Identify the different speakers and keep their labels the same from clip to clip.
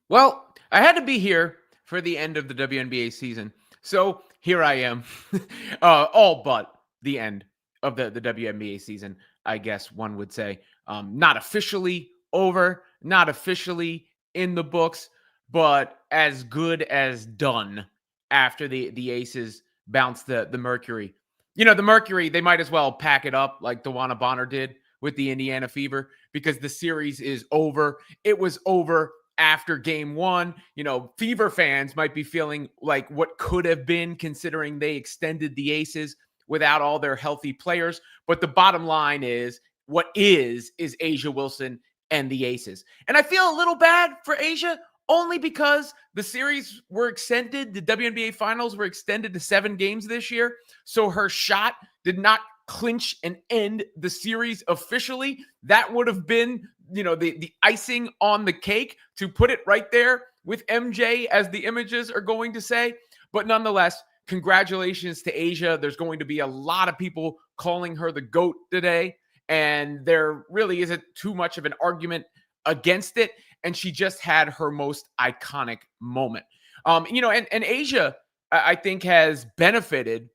Speaker 1: Well, I had to be here for the end of the WNBA season. So here I am, all but the end of the WNBA season, I guess one would say. Not officially over, not officially in the books, but as good as done after the Aces bounced the Mercury. The Mercury, they might as well pack it up like DeWanna Bonner did with the Indiana Fever because the series is over. It was over after game one. Fever fans might be feeling like what could have been considering they extended the Aces without all their healthy players. But the bottom line is what is Asia Wilson and the Aces. And I feel a little bad for Asia only because the series were extended. The WNBA finals were extended to 7 games this year. So her shot did not clinch and end the series officially. That would have been the icing on the cake to put it right there with MJ, as the images are going to say. But nonetheless, congratulations to Asia. There's going to be a lot of people calling her the GOAT today, and there really isn't too much of an argument against it. And she just had her most iconic moment. And Asia, I think, has benefited.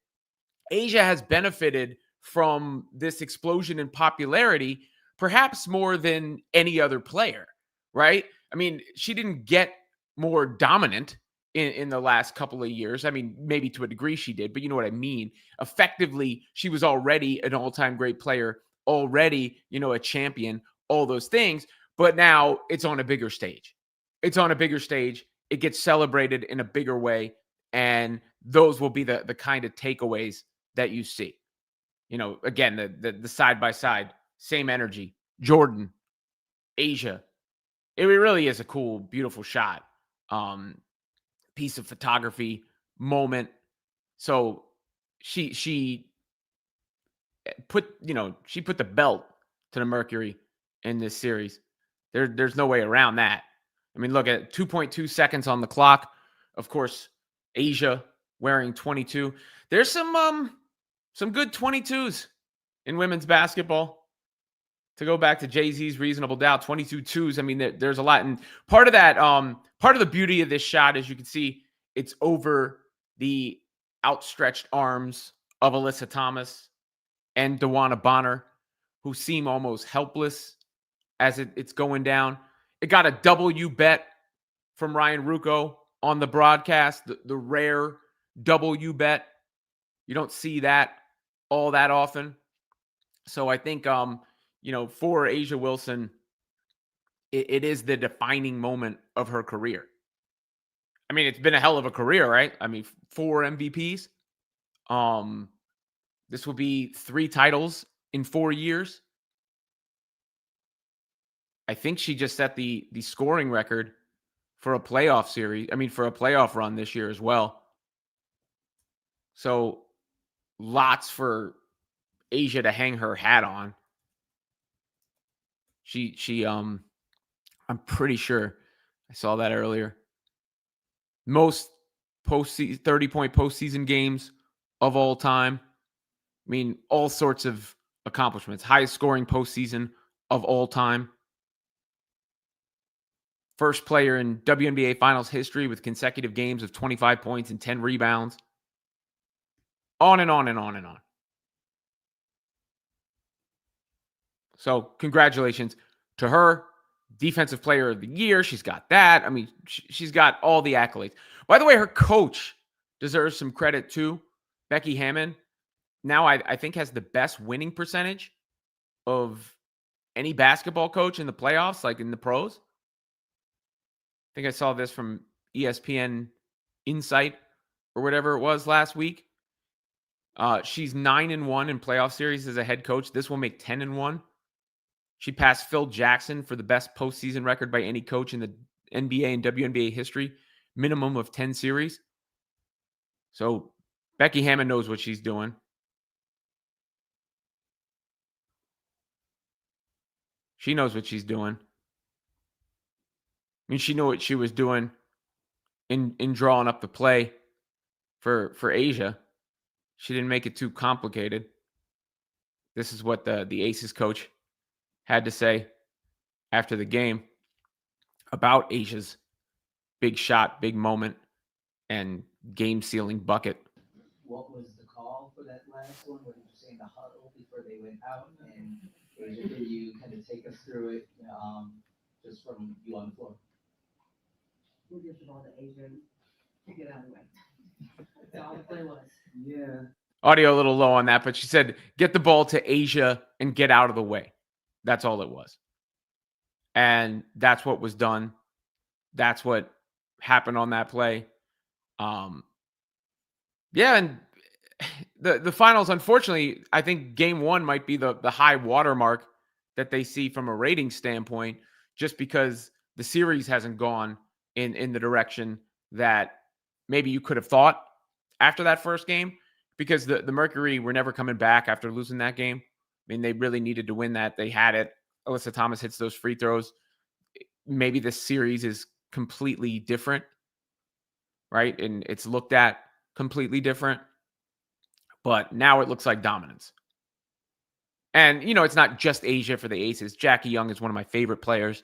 Speaker 1: Asia has benefited from this explosion in popularity, perhaps more than any other player, right? I mean, she didn't get more dominant in the last couple of years. I mean, maybe to a degree she did, but you know what I mean? Effectively, she was already an all-time great player, already, a champion, all those things. But now it's on a bigger stage. It's on a bigger stage. It gets celebrated in a bigger way. And those will be the kind of takeaways that you see. Again, the side by side, same energy. Jordan, Asia. It really is a cool, beautiful shot. Piece of photography moment. So she put the belt to the Mercury in this series. There's no way around that. I mean, look at 2.2 seconds on the clock. Of course, Asia wearing 22. There's some good 22s in women's basketball. To go back to Jay-Z's Reasonable Doubt, 22 twos. I mean, there's a lot. And part of that, part of the beauty of this shot, as you can see, it's over the outstretched arms of Alyssa Thomas and DeWanna Bonner, who seem almost helpless as it's going down. It got a W bet from Ryan Rucco on the broadcast, the rare W bet. You don't see that all that often. So I think, for Asia Wilson, it is the defining moment of her career. I mean, it's been a hell of a career, right? I mean, 4 MVPs. This will be 3 titles in 4 years. I think she just set the scoring record for a playoff series. I mean, for a playoff run this year as well. So lots for Asia to hang her hat on. I'm pretty sure I saw that earlier. Most 30-point postseason games of all time. I mean, all sorts of accomplishments. Highest scoring postseason of all time. First player in WNBA Finals history with consecutive games of 25 points and 10 rebounds. On and on and on and on. So congratulations to her. Defensive Player of the Year. She's got that. I mean, she's got all the accolades. By the way, her coach deserves some credit too. Becky Hammon now I think has the best winning percentage of any basketball coach in the playoffs, like in the pros. I think I saw this from ESPN Insight or whatever it was last week. She's 9-1 in playoff series as a head coach. This will make 10-1. She passed Phil Jackson for the best postseason record by any coach in the NBA and WNBA history, minimum of 10 series. So Becky Hammon knows what she's doing. She knows what she's doing. I mean, she knew what she was doing in drawing up the play for Asia. She didn't make it too complicated. This is what the Aces coach had to say after the game about Asia's big shot, big moment, and game-sealing bucket.
Speaker 2: What was the call for that last one? What did you say in the huddle before they went out? And Asia, can you kind of take us through it, just from you on the floor?
Speaker 3: We'll give the ball to Asia to get out of the way. That's all the play was.
Speaker 2: Yeah.
Speaker 1: Audio a little low on that, but she said, get the ball to Asia and get out of the way. That's all it was. And that's what was done. That's what happened on that play. Yeah, and the finals, unfortunately, I think game one might be the high watermark that they see from a rating standpoint, just because the series hasn't gone in the direction that maybe you could have thought after that first game, because the Mercury were never coming back after losing that game. I mean, they really needed to win that. They had it. Alyssa Thomas hits those free throws. Maybe this series is completely different, right? And it's looked at completely different. But now it looks like dominance. And, it's not just Asia for the Aces. Jackie Young is one of my favorite players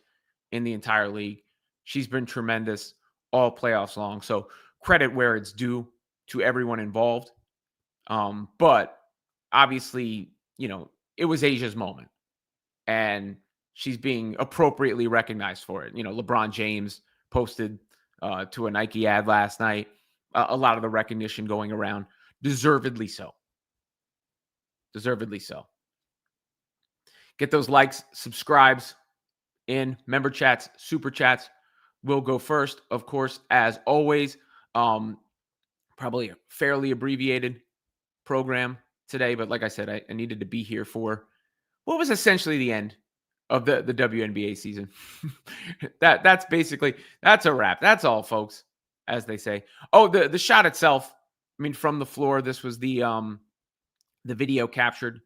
Speaker 1: in the entire league. She's been tremendous all playoffs long. So credit where it's due to everyone involved. But obviously, it was Asia's moment. And she's being appropriately recognized for it. LeBron James posted to a Nike ad last night. A lot of the recognition going around. Deservedly so. Deservedly so. Get those likes, subscribes in, member chats, super chats. Will go first, of course, as always. Probably a fairly abbreviated program today, but like I said, I needed to be here for what was essentially the end of the WNBA season. That's a wrap. That's all, folks, as they say. Oh, the shot itself, from the floor, this was the video captured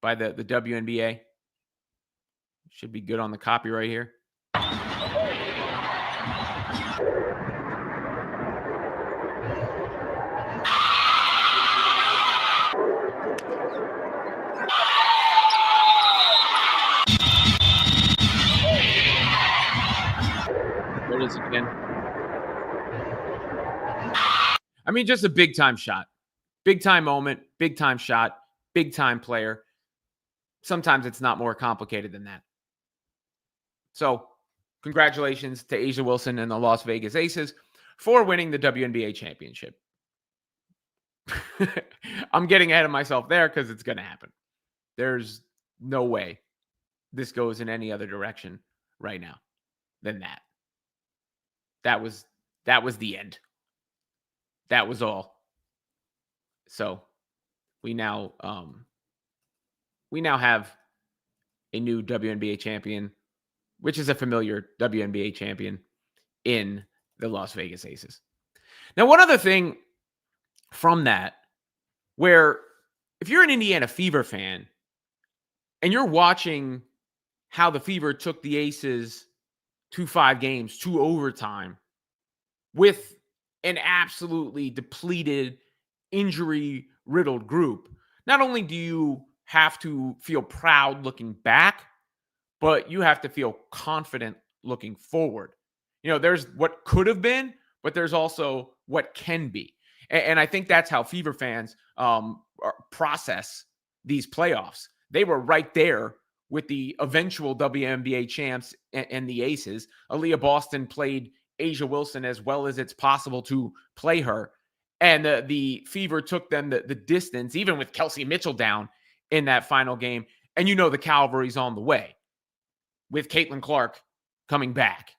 Speaker 1: by the WNBA. Should be good on the copyright here. There it is again. Just a big time shot. Big time moment, big time shot, big time player. Sometimes it's not more complicated than that. So, congratulations to Asia Wilson and the Las Vegas Aces for winning the WNBA championship. I'm getting ahead of myself there because it's going to happen. There's no way this goes in any other direction right now than that. That was the end. That was all. So we now have a new WNBA champion, which is a familiar WNBA champion in the Las Vegas Aces. Now, one other thing from that, where if you're an Indiana Fever fan and you're watching how the Fever took the Aces to 5 games, to overtime, with an absolutely depleted, injury-riddled group, not only do you have to feel proud looking back, but you have to feel confident looking forward. There's what could have been, but there's also what can be. And I think that's how Fever fans process these playoffs. They were right there with the eventual WNBA champs and the Aces. Aaliyah Boston played Asia Wilson as well as it's possible to play her. And the Fever took them the distance, even with Kelsey Mitchell down in that final game. And the cavalry's on the way with Caitlin Clark coming back,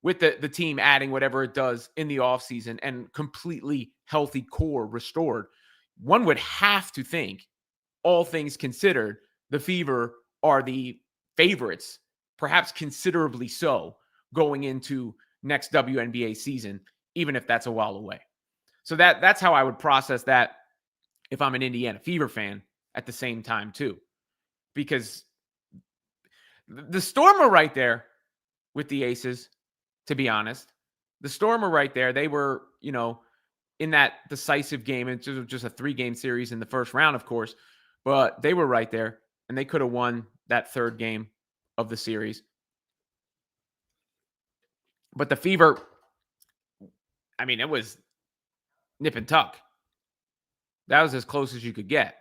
Speaker 1: with the team adding whatever it does in the offseason and completely healthy core restored. One would have to think, all things considered, the Fever are the favorites, perhaps considerably so, going into next WNBA season, even if that's a while away. So that's how I would process that if I'm an Indiana Fever fan at the same time too. Because the Storm are right there with the Aces, to be honest. The Storm are right there. They were, in that decisive game. It's just a 3-game series in the first round, of course. But they were right there, and they could have won that 3rd game of the series. But the Fever, I mean, it was nip and tuck. That was as close as you could get.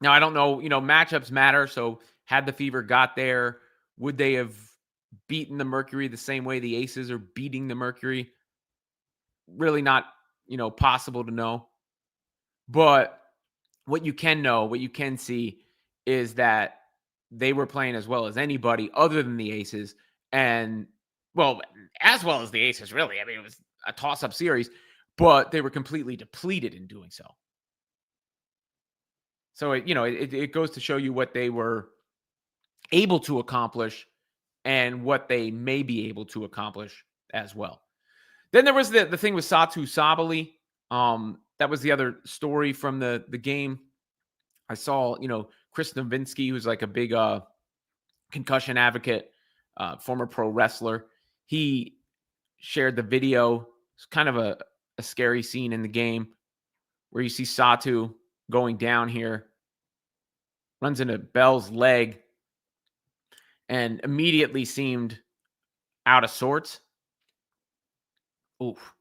Speaker 1: Now, I don't know, matchups matter. So had the Fever got there, would they have beaten the Mercury the same way the Aces are beating the Mercury? Really not, possible to know. But what you can know, what you can see is that they were playing as well as anybody other than the Aces. And, well, as well as the Aces, really. I mean, it was a toss-up series, but they were completely depleted in doing so. So, it goes to show you what they were able to accomplish and what they may be able to accomplish as well. Then there was the thing with Satu Sabali. That was the other story from the game. I saw, Chris Nowitzki, who's like a big concussion advocate, former pro wrestler. He shared the video. It's kind of a scary scene in the game where you see Satu going down here, runs into Bell's leg, and immediately seemed out of sorts. Oof.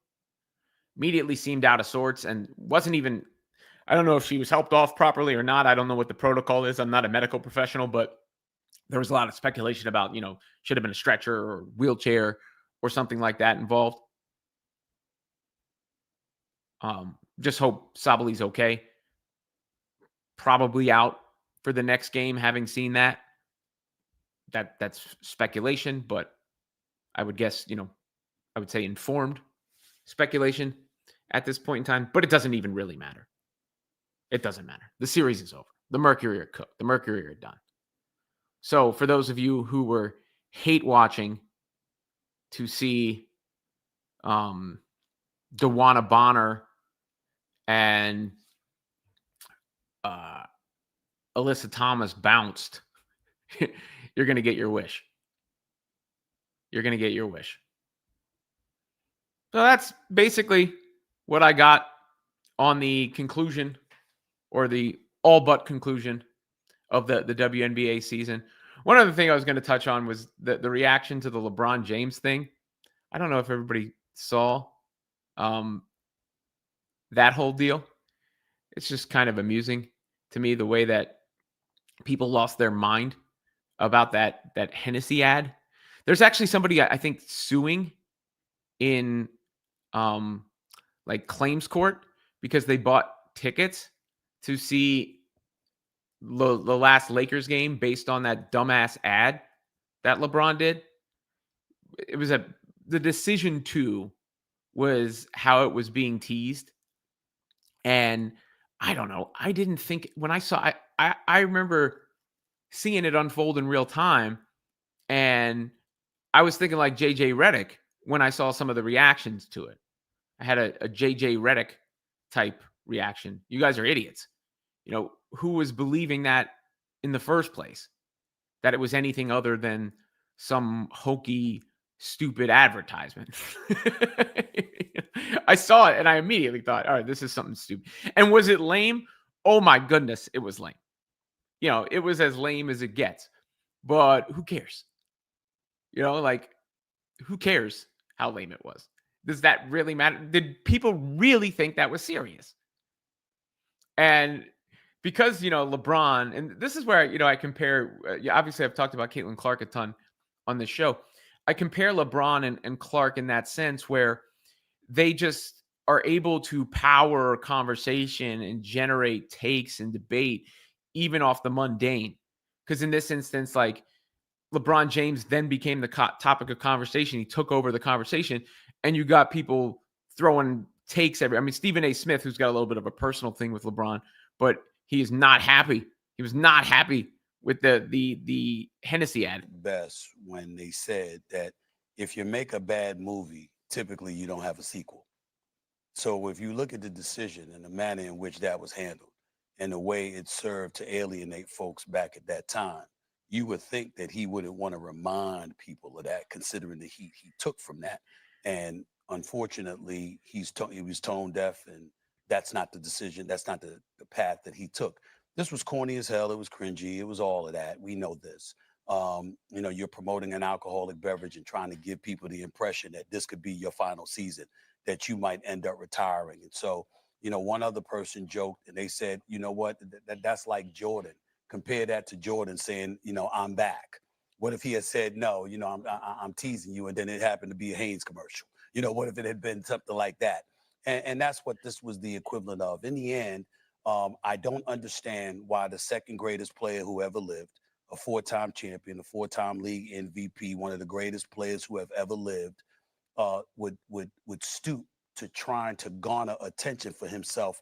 Speaker 1: Immediately seemed out of sorts and wasn't even, I don't know if she was helped off properly or not. I don't know what the protocol is. I'm not a medical professional, but there was a lot of speculation about, should have been a stretcher or wheelchair or something like that involved. Just hope Sabali's okay. Probably out for the next game, having seen that. That's speculation, but I would guess, I would say informed speculation at this point in time, but it doesn't even really matter. It doesn't matter. The series is over. The Mercury are cooked. The Mercury are done. So for those of you who were hate watching to see DeWanna Bonner and Alyssa Thomas bounced, you're going to get your wish. You're going to get your wish. So that's basically what I got on the conclusion, or the all but conclusion, of the WNBA season. One other thing I was going to touch on was the reaction to the LeBron James thing. I don't know if everybody saw that whole deal. It's just kind of amusing to me the way that people lost their mind about that Hennessy ad. There's actually somebody, I think, suing in like claims court because they bought tickets to see the last Lakers game based on that dumbass ad that LeBron did. It was the decision to was how it was being teased. And I don't know. I didn't think when I saw, I remember seeing it unfold in real time. And I was thinking like JJ Redick when I saw some of the reactions to it. I had a JJ Redick type reaction. You guys are idiots. Who was believing that in the first place? That it was anything other than some hokey, stupid advertisement. I saw it and I immediately thought, all right, this is something stupid. And was it lame? Oh my goodness, it was lame. It was as lame as it gets. But who cares? Who cares how lame it was? Does that really matter? Did people really think that was serious? And because, LeBron, and this is where, I compare, obviously I've talked about Caitlin Clark a ton on this show. I compare LeBron and Clark in that sense where they just are able to power conversation and generate takes and debate, even off the mundane. Because in this instance, like LeBron James then became the topic of conversation. He took over the conversation and you got people throwing takes Stephen A. Smith, who's got a little bit of a personal thing with LeBron, but he is not happy. He was not happy with the Hennessy ad.
Speaker 4: Best when they said that if you make a bad movie, typically you don't have a sequel. So if you look at the decision and the manner in which that was handled and the way it served to alienate folks back at that time, you would think that he wouldn't want to remind people of that, considering the heat he took from that. And unfortunately, he was tone deaf, and that's not the decision. That's not the path that he took. This was corny as hell. It was cringy. It was all of that. We know this. you're promoting an alcoholic beverage and trying to give people the impression that this could be your final season, that you might end up retiring. And so, one other person joked and they said, you know what, that's like Jordan. Compare that to Jordan saying, I'm back. What if he had said, no, I'm teasing you, and then it happened to be a Hanes commercial? What if it had been something like that? And that's what this was the equivalent of. In the end, I don't understand why the second greatest player who ever lived, a 4-time champion, a 4-time league MVP, one of the greatest players who have ever lived, would stoop to trying to garner attention for himself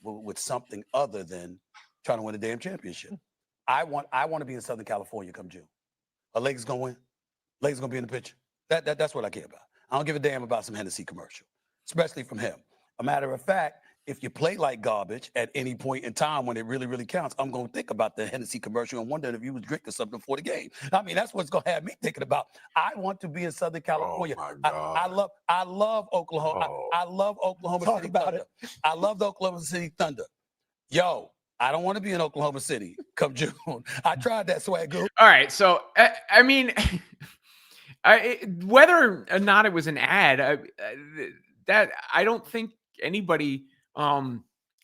Speaker 4: with something other than trying to win a damn championship. I want to be in Southern California come June. Are Lakers gonna win? Lakers gonna be in the picture. That's what I care about. I don't give a damn about some Hennessy commercial, especially from him. A matter of fact, if you play like garbage at any point in time when it really, really counts, I'm going to think about the Hennessy commercial and wonder if you was drinking something before the game. I mean, that's what's going to have me thinking about. I want to be in Southern California.
Speaker 5: Oh my God.
Speaker 4: I love Oklahoma.
Speaker 5: Oh.
Speaker 4: I love Oklahoma
Speaker 3: Talk
Speaker 4: City
Speaker 3: about
Speaker 4: Thunder. I love the Oklahoma City Thunder. Yo, I don't want to be in Oklahoma City come June. I tried that swag.
Speaker 1: All right. So, I mean, whether or not it was an ad, that I don't think anybody, I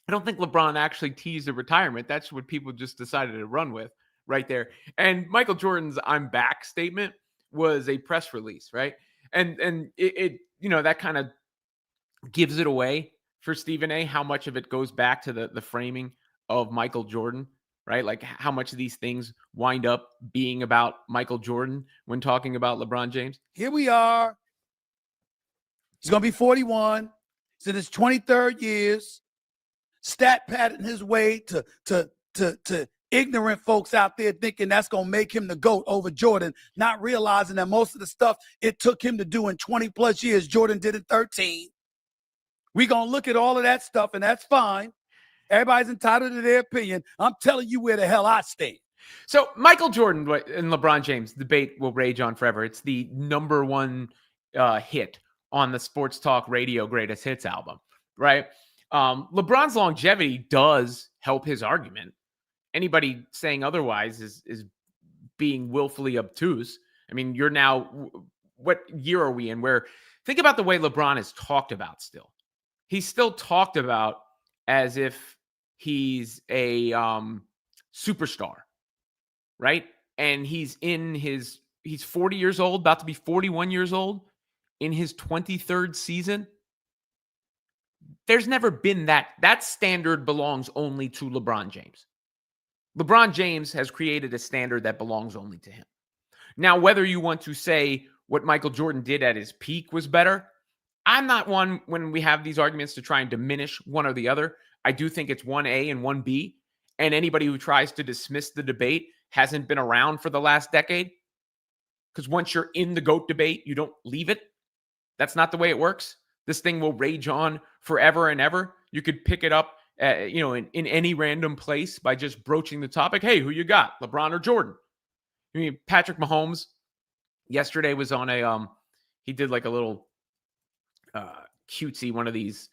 Speaker 1: don't think LeBron actually teased a retirement. That's what people just decided to run with right there. And Michael Jordan's "I'm back" statement was a press release, right? And it that kind of gives it away for Stephen A. How much of it goes back to the framing of Michael Jordan, right? Like how much of these things wind up being about Michael Jordan when talking about LeBron James.
Speaker 4: Here we are. He's going to be 41. He's in his 23rd years. Stat padding his way to ignorant folks out there thinking that's going to make him the GOAT over Jordan, not realizing that most of the stuff it took him to do in 20 plus years, Jordan did in 13. We're going to look at all of that stuff, and that's fine. Everybody's entitled to their opinion. I'm telling you where the hell I stand.
Speaker 1: So Michael Jordan and LeBron James debate will rage on forever. It's the number one hit on the Sports Talk Radio Greatest Hits album, right? LeBron's longevity does help his argument. Anybody saying otherwise is being willfully obtuse. I mean, you're now, what year are we in? Where, think about the way LeBron is talked about still. He's still talked about as if he's a superstar, right? And he's 40 years old, about to be 41 years old in his 23rd season. There's never been that standard belongs only to LeBron James. LeBron James has created a standard that belongs only to him. Now, whether you want to say what Michael Jordan did at his peak was better, I'm not one when we have these arguments to try and diminish one or the other. I do think it's 1A and 1B. And anybody who tries to dismiss the debate hasn't been around for the last decade. Because once you're in the GOAT debate, you don't leave it. That's not the way it works. This thing will rage on forever and ever. You could pick it up, in any random place by just broaching the topic. Hey, who you got, LeBron or Jordan? I mean, Patrick Mahomes yesterday was on he did like a little cutesy one of these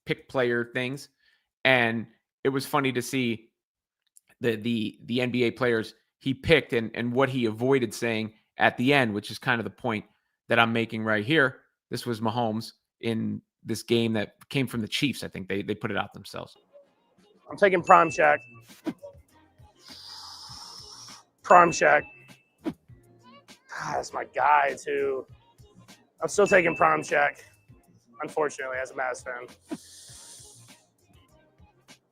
Speaker 1: pick player things, and it was funny to see the NBA players he picked and what he avoided saying at the end, which is kind of the point that I'm making right here. This was Mahomes in this game that came from the Chiefs. I think they put it out themselves.
Speaker 6: I'm taking Prime Shaq. Prime Shaq. God, that's my guy, too. I'm still taking Prime Shaq, unfortunately, as a Mavs fan.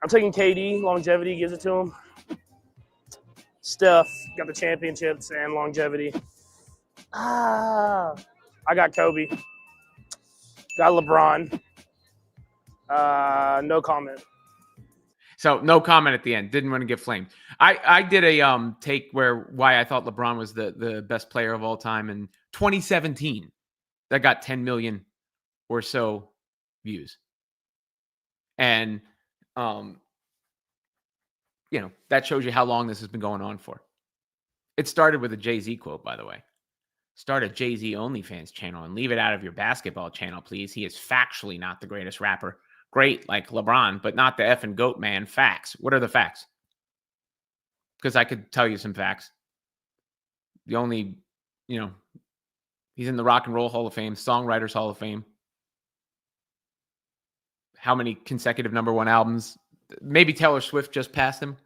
Speaker 6: I'm taking KD. Longevity gives it to him. Steph got the championships and longevity. I got Kobe. Got LeBron. No comment.
Speaker 1: So no comment at the end. Didn't want to get flamed. I did a take why I thought LeBron was the best player of all time in 2017. That got 10 million or so views. And that shows you how long this has been going on for. It started with a Jay-Z quote, by the way. Start a Jay-Z OnlyFans channel and leave it out of your basketball channel, please. He is factually not the greatest rapper. Great, like LeBron, but not the effing GOAT, man. Facts. What are the facts? Because I could tell you some facts. The only, he's in the Rock and Roll Hall of Fame, Songwriters Hall of Fame. How many consecutive #1 albums? Maybe Taylor Swift just passed him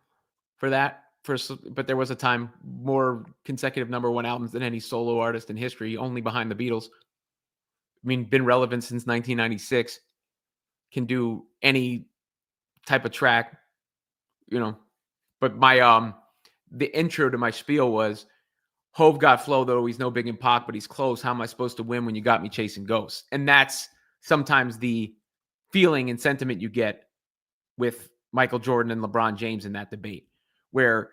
Speaker 1: for that. But there was a time more consecutive #1 albums than any solo artist in history, only behind the Beatles. I mean, been relevant since 1996. Can do any type of track, But my the intro to my spiel was, Hove got flow, though he's no big in Pac, but he's close. How am I supposed to win when you got me chasing ghosts? And that's sometimes the feeling and sentiment you get with Michael Jordan and LeBron James in that debate, where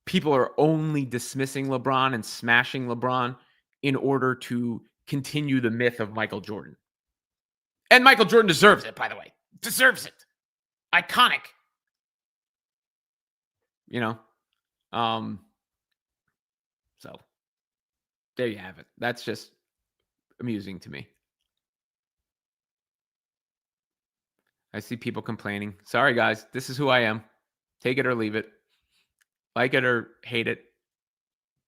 Speaker 1: people are only dismissing LeBron and smashing LeBron in order to continue the myth of Michael Jordan. And Michael Jordan deserves it, by the way. Deserves it. Iconic. So there you have it. That's just amusing to me. I see people complaining. Sorry, guys. This is who I am. Take it or leave it. Like it or hate it.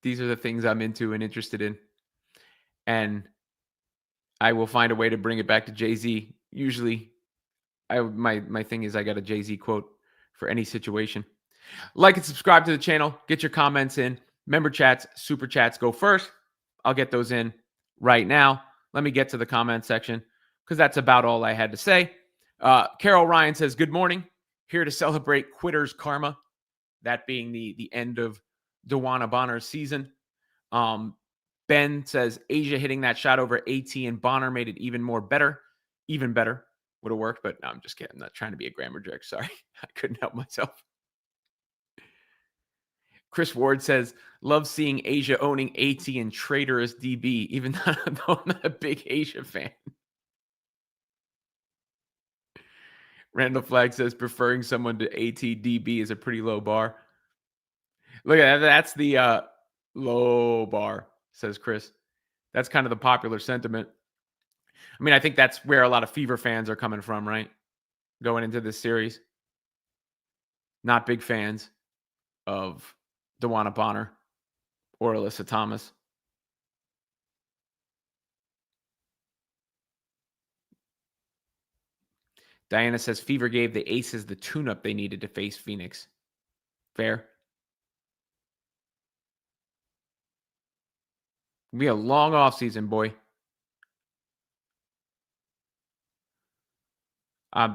Speaker 1: These are the things I'm into and interested in. And I will find a way to bring it back to Jay-Z. Usually, my thing is I got a Jay-Z quote for any situation. Like and subscribe to the channel. Get your comments in. Member chats, super chats go first. I'll get those in right now. Let me get to the comment section because that's about all I had to say. Carol Ryan says, good morning. Here to celebrate Quitter's karma. That being the end of DeWanna Bonner's season. Ben says, Asia hitting that shot over AT and Bonner made it even better. Even better. Would have worked, but no, I'm just kidding. I'm not trying to be a grammar jerk. Sorry. I couldn't help myself. Chris Ward says, love seeing Asia owning AT and Trader as DB, even though I'm not a big Asia fan. Randall Flagg says, preferring someone to AT DB is a pretty low bar. Look at that. That's the low bar, says Chris. That's kind of the popular sentiment. I mean, I think that's where a lot of Fever fans are coming from, right? Going into this series. Not big fans of DeWanna Bonner or Alyssa Thomas. Diana says Fever gave the Aces the tune-up they needed to face Phoenix. Fair. It'll be a long offseason, boy.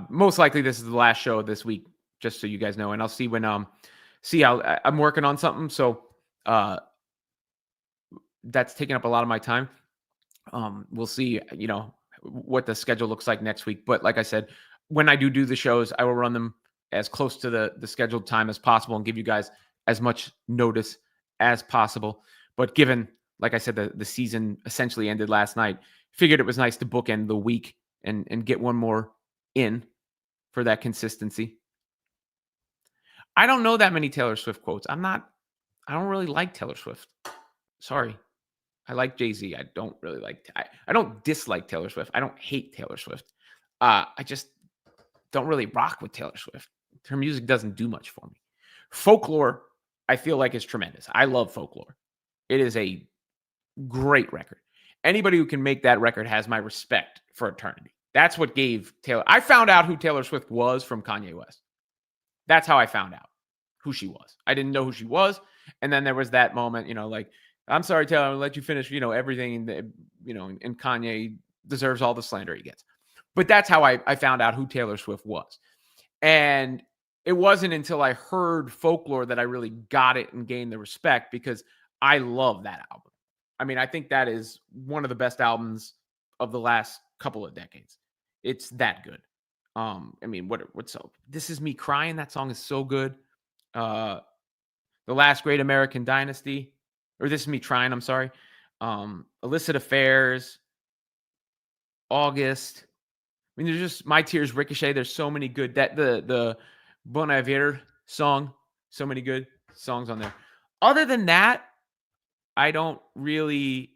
Speaker 1: Most likely this is the last show of this week, just so you guys know. And I'll see when I'm working on something. So that's taking up a lot of my time. We'll see, what the schedule looks like next week. But like I said, when I do the shows, I will run them as close to the scheduled time as possible and give you guys as much notice as possible. But given, like I said, the season essentially ended last night, figured it was nice to bookend the week and get one more in for that consistency. I don't know that many Taylor Swift quotes. I don't really like Taylor Swift. Sorry. I like Jay-Z. I don't really like, I don't dislike Taylor Swift. I don't hate Taylor Swift. I just don't really rock with Taylor Swift. Her music doesn't do much for me. Folklore, I feel like is tremendous. I love Folklore. It is a great record. Anybody who can make that record has my respect for eternity. That's what gave Taylor. I found out who Taylor Swift was from Kanye West. That's how I found out who she was. I didn't know who she was. And then there was that moment, like, I'm sorry, Taylor, I'll let you finish, everything, and Kanye deserves all the slander he gets. But that's how I found out who Taylor Swift was. And it wasn't until I heard Folklore that I really got it and gained the respect, because I love that album. I mean, I think that is one of the best albums of the last couple of decades. It's that good. I mean, what's so? This Is Me Crying. That song is so good. The Last Great American Dynasty, or This Is Me Trying. I'm sorry. Illicit Affairs. August. I mean, there's just My Tears Ricochet. There's so many good. The Bon Iver song. So many good songs on there. Other than that, I never really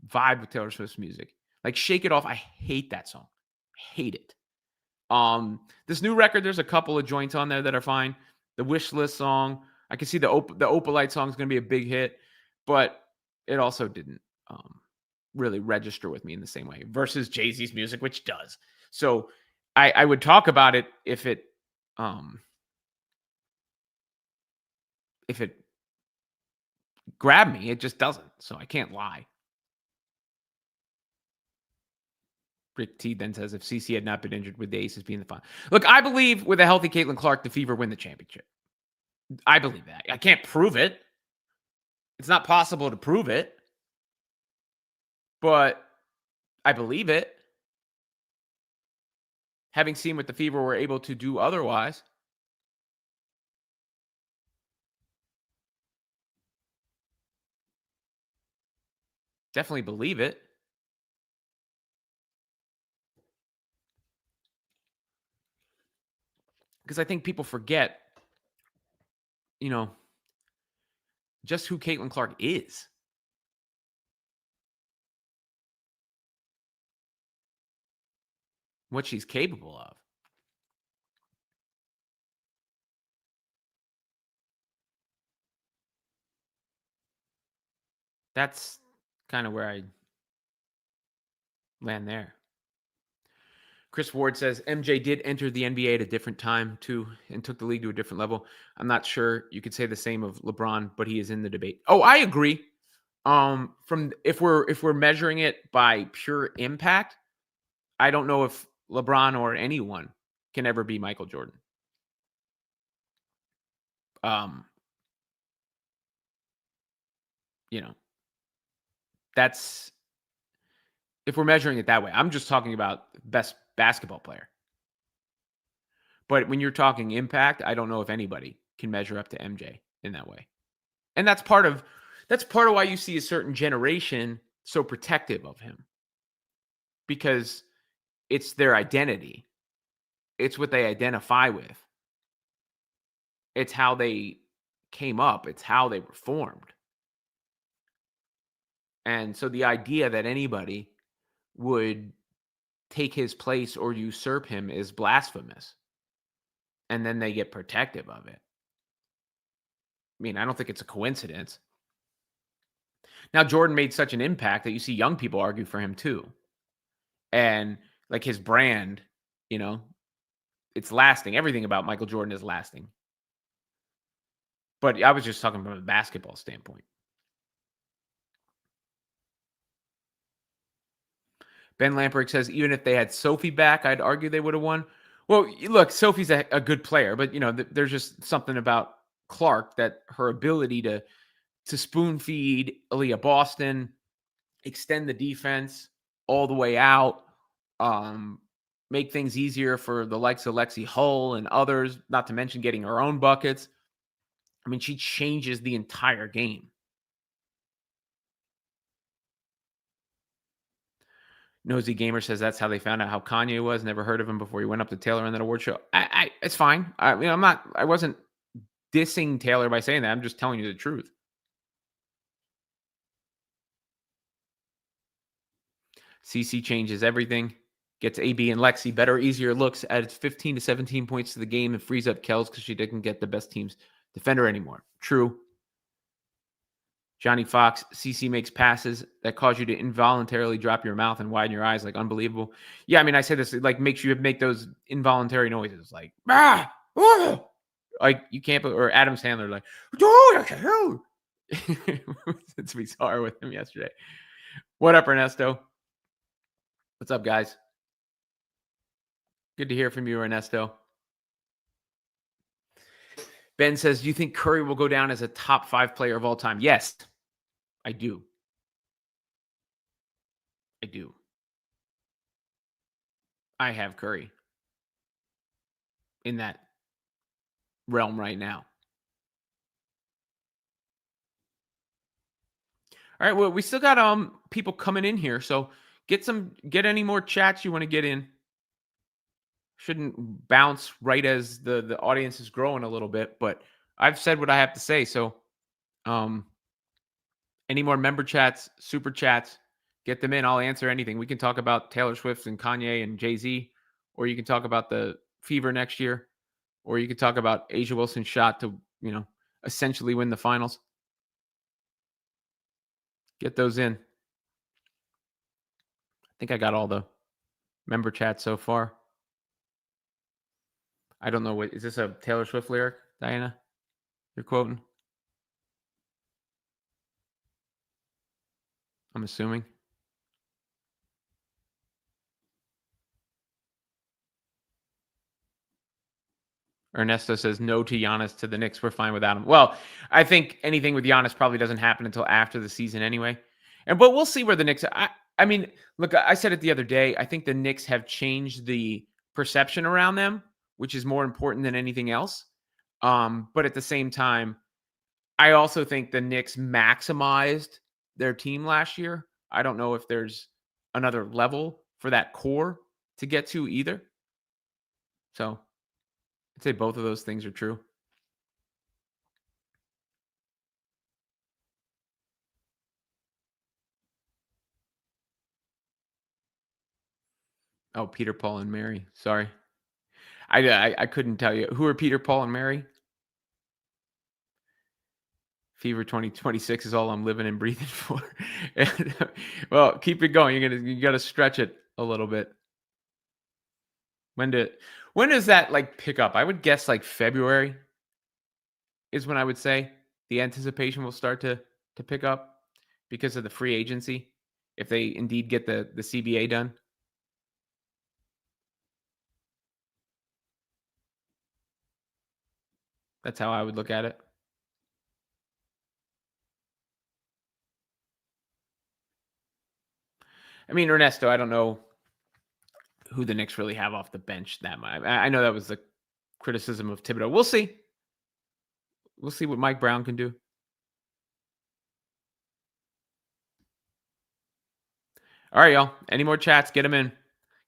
Speaker 1: vibe with Taylor Swift's music. Like Shake It Off, I hate that song. I hate it. This new record, there's a couple of joints on there that are fine. The Wish List song, I can see the Opalite song is going to be a big hit, but it also didn't really register with me in the same way versus Jay-Z's music, which does. So I would talk about it if it grabbed me. It just doesn't. So I can't lie. Rick T then says, if CC had not been injured, would the Aces be in the final? Look, I believe with a healthy Caitlin Clark, the Fever win the championship. I believe that. I can't prove it. It's not possible to prove it. But I believe it. Having seen what the Fever were able to do otherwise. Definitely believe it. Because I think people forget, just who Caitlin Clark is. What she's capable of. That's kind of where I land there. Chris Ward says MJ did enter the NBA at a different time too and took the league to a different level. I'm not sure you could say the same of LeBron, but he is in the debate. Oh, I agree. From if we're measuring it by pure impact, I don't know if LeBron or anyone can ever be Michael Jordan. That's if we're measuring it that way. I'm just talking about best basketball player. But when you're talking impact, I don't know if anybody can measure up to MJ in that way. And that's part of why you see a certain generation so protective of him. Because it's their identity. It's what they identify with. It's how they came up. It's how they were formed. And so the idea that anybody would take his place or usurp him is blasphemous. And then they get protective of it. I mean, I don't think it's a coincidence. Now, Jordan made such an impact that you see young people argue for him too. And like his brand, it's lasting. Everything about Michael Jordan is lasting. But I was just talking from a basketball standpoint. Ben Lamprecht says, even if they had Sophie back, I'd argue they would have won. Well, look, Sophie's a good player, but, there's just something about Clark that her ability to spoon feed Aaliyah Boston, extend the defense all the way out, make things easier for the likes of Lexi Hull and others, not to mention getting her own buckets. I mean, she changes the entire game. Nosy Gamer says that's how they found out how Kanye was. Never heard of him before he went up to Taylor on that award show. It's fine. I wasn't dissing Taylor by saying that. I'm just telling you the truth. CC changes everything. Gets AB and Lexi better, easier looks, adds 15 to 17 points to the game and frees up Kels because she didn't get the best team's defender anymore. True. Johnny Fox, CC makes passes that cause you to involuntarily drop your mouth and widen your eyes, like unbelievable. Yeah, I mean, I say this, like makes you make those involuntary noises, like, like you can't, or Adam Sandler, like, since we saw her with him yesterday. What up, Ernesto? What's up, guys? Good to hear from you, Ernesto. Ben says, do you think Curry will go down as a top 5 player of all time? Yes, I do. I have Curry in that realm right now. All right, well, we still got people coming in here, so get any more chats you want to get in. Shouldn't bounce right as the audience is growing a little bit, but I've said what I have to say. So any more member chats, super chats, get them in. I'll answer anything. We can talk about Taylor Swift and Kanye and Jay-Z, or you can talk about the Fever next year, or you can talk about Asia Wilson's shot to, essentially win the finals. Get those in. I think I got all the member chats so far. I don't know what is this a Taylor Swift lyric, Diana? You're quoting? I'm assuming. Ernesto says no to Giannis to the Knicks. We're fine without him. Well, I think anything with Giannis probably doesn't happen until after the season anyway. But we'll see where the Knicks. I mean, look, I said it the other day. I think the Knicks have changed the perception around them, which is more important than anything else. But at the same time, I also think the Knicks maximized their team last year. I don't know if there's another level for that core to get to either. So I'd say both of those things are true. Oh, Peter, Paul, and Mary. Sorry. I couldn't tell you. Who are Peter, Paul, and Mary? Fever 2026 is all I'm living and breathing for. Well, keep it going. You got to stretch it a little bit. When does that like pick up? I would guess like February is when I would say the anticipation will start to pick up because of the free agency. If they indeed get the CBA done. That's how I would look at it. I mean, Ernesto, I don't know who the Knicks really have off the bench that much. I know that was the criticism of Thibodeau. We'll see. We'll see what Mike Brown can do. All right, y'all. Any more chats? Get them in.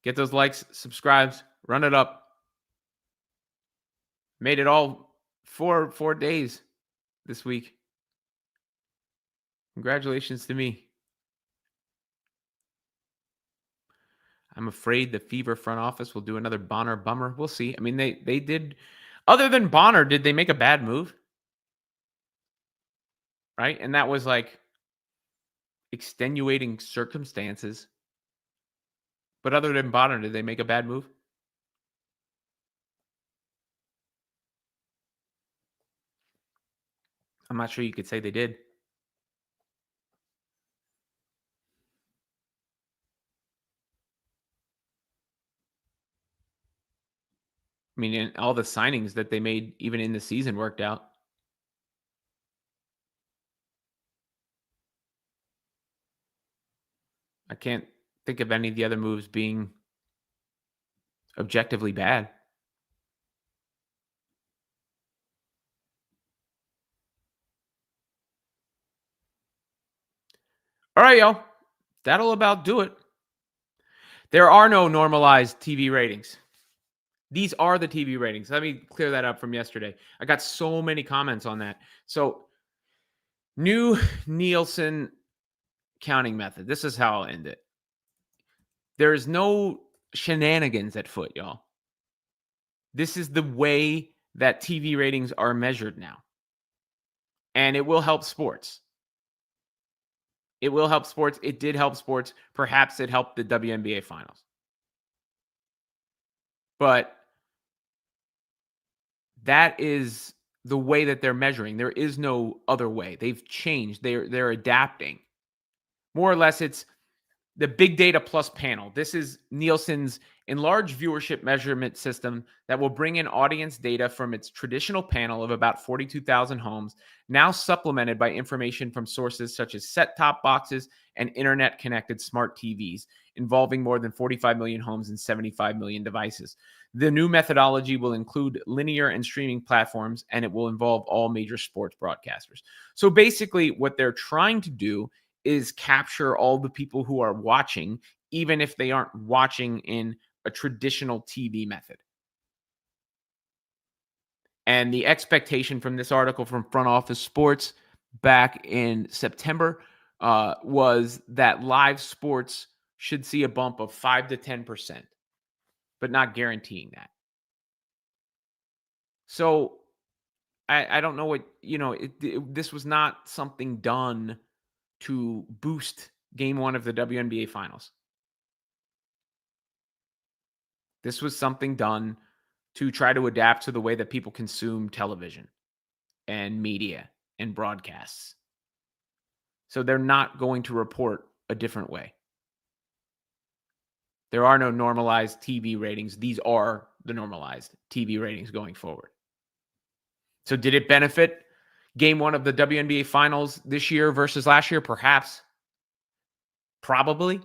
Speaker 1: Get those likes, subscribes, run it up. Made it all 4 days this week. Congratulations to me. I'm afraid the Fever front office will do another Bonner bummer. We'll see. I mean, they did. Other than Bonner, did they make a bad move? Right? And that was like extenuating circumstances. But other than Bonner, did they make a bad move? I'm not sure you could say they did. I mean, and all the signings that they made even in the season worked out. I can't think of any of the other moves being objectively bad. All right, y'all. That'll about do it. There are no normalized TV ratings. These are the TV ratings. Let me clear that up from yesterday. I got so many comments on that. So, new Nielsen counting method. This is how I'll end it. There is no shenanigans at foot, y'all. This is the way that TV ratings are measured now. And it will help sports. It will help sports. It did help sports. Perhaps it helped the WNBA finals. But that is the way that they're measuring. There is no other way. They've changed. They're adapting. More or less, it's the big data plus panel. This is Nielsen's enlarged viewership measurement system that will bring in audience data from its traditional panel of about 42,000 homes, now supplemented by information from sources such as set-top boxes and internet-connected smart TVs, involving more than 45 million homes and 75 million devices. The new methodology will include linear and streaming platforms, and it will involve all major sports broadcasters. So basically, what they're trying to do is capture all the people who are watching, even if they aren't watching in a traditional TV method. And the expectation from this article from Front Office Sports back in September was that live sports should see a bump of 5 to 10%, but not guaranteeing that. So I don't know what, this was not something done to boost game 1 of the WNBA finals. This was something done to try to adapt to the way that people consume television and media and broadcasts. So they're not going to report a different way. There are no normalized TV ratings. These are the normalized TV ratings going forward. So did it benefit game 1 of the WNBA finals this year versus last year? Perhaps. Probably.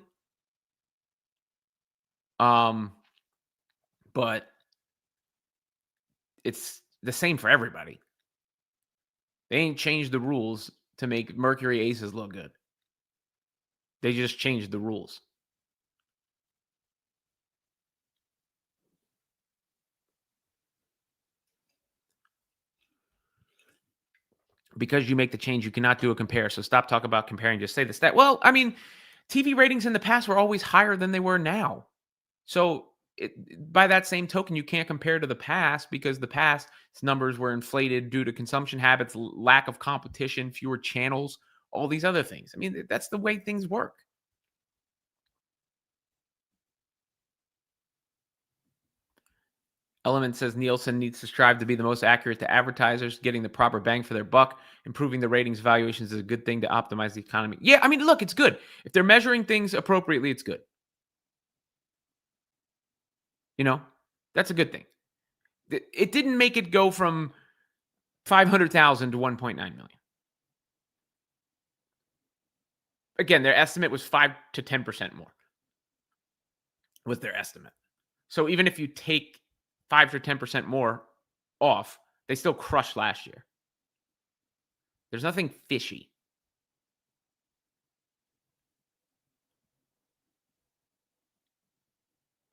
Speaker 1: But it's the same for everybody. They ain't changed the rules to make Mercury Aces look good. They just changed the rules. Because you make the change, you cannot do a compare. So stop talking about comparing. Just say the stat. Well, I mean, TV ratings in the past were always higher than they were now. So by that same token, you can't compare to the past because the past numbers were inflated due to consumption habits, lack of competition, fewer channels, all these other things. I mean, that's the way things work. Element says Nielsen needs to strive to be the most accurate to advertisers, getting the proper bang for their buck. Improving the ratings valuations is a good thing to optimize the economy. Yeah, I mean, look, it's good. If they're measuring things appropriately, it's good. That's a good thing. It didn't make it go from 500,000 to 1.9 million. Again, their estimate was 5 to 10% more. Was their estimate. So even if you take 5 to 10% more off, they still crushed last year. There's nothing fishy.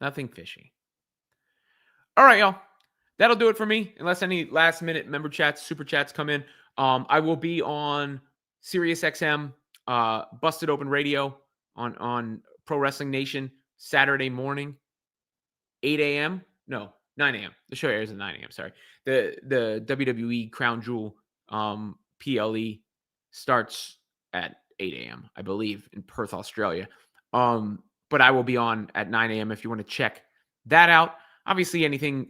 Speaker 1: Nothing fishy. All right, y'all. That'll do it for me. Unless any last minute member chats, super chats come in. I will be on SiriusXM, Busted Open Radio on Pro Wrestling Nation Saturday morning, 8 a.m. No, 9 a.m. The show airs at 9 a.m. Sorry. The WWE Crown Jewel PLE starts at 8 a.m., I believe, in Perth, Australia. But I will be on at 9 a.m. if you want to check that out. Obviously, anything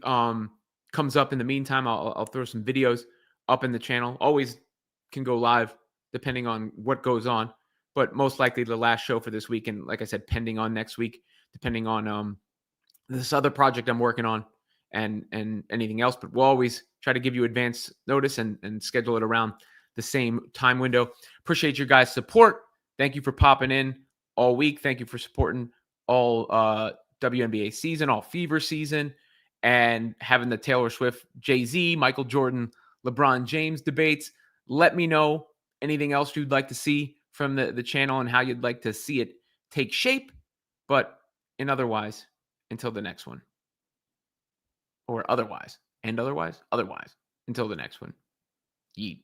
Speaker 1: comes up in the meantime, I'll throw some videos up in the channel. Always can go live depending on what goes on, but most likely the last show for this week. And like I said, pending on next week, depending on this other project I'm working on and anything else. But we'll always try to give you advance notice and schedule it around the same time window. Appreciate your guys' support. Thank you for popping in all week. Thank you for supporting all WNBA season, all Fever season, and having the Taylor Swift, Jay-Z, Michael Jordan, LeBron James debates. Let me know anything else you'd like to see from the channel and how you'd like to see it take shape. But otherwise, until the next one. Or otherwise, until the next one. Yeet.